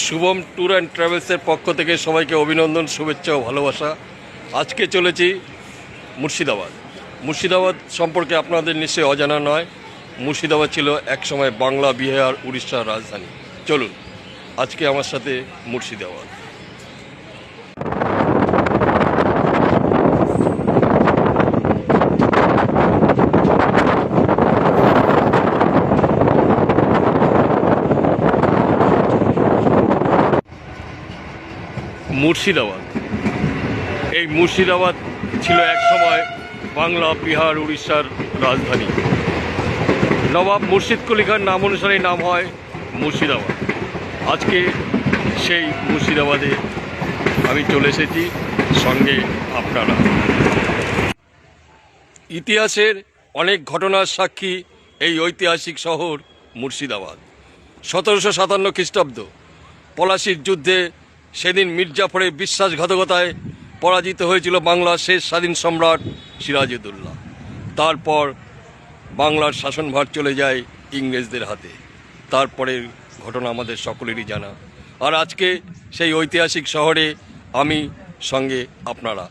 Shubham tour and ট্রাভেলসের পক্ষ থেকে সবাইকে অভিনন্দন, শুভেচ্ছা ও ভালোবাসা। আজকে চলেছি মুর্শিদাবাদ। মুর্শিদাবাদ সম্পর্কে আপনাদের নিশ্চয়ই অজানা নয়। মুর্শিদাবাদ ছিল একসময় বাংলা, বিহার, উড়িষ্যার রাজধানী। চলুন আজকে আমার সাথে মুর্শিদাবাদ। মুর্শিদাবাদ, এই মুর্শিদাবাদ ছিল একসময় বাংলা, বিহার, উড়িষ্যার রাজধানী। নবাব মুর্শিদ কুলি খান নাম অনুসারে নাম হয় মুর্শিদাবাদ। আজকে সেই মুর্শিদাবাদে আমি চলে এসেছি, সঙ্গে আপনারা। ইতিহাসের অনেক ঘটনার সাক্ষী এই ঐতিহাসিক শহর মুর্শিদাবাদ। 1757 খ্রিস্টাব্দ পলাশির যুদ্ধে সেদিন মির্জাফরের বিশ্বাসঘাতকতায় পরাজিত হয়েছিল বাংলার শেষ স্বাধীন সম্রাট সিরাজউদ্দৌলা। তারপর বাংলার শাসনভার চলে যায় ইংরেজদের হাতে। তারপরের ঘটনা আমাদের সকলেরই জানা। আর আজকে সেই ঐতিহাসিক শহরে আমি, সঙ্গে আপনারা।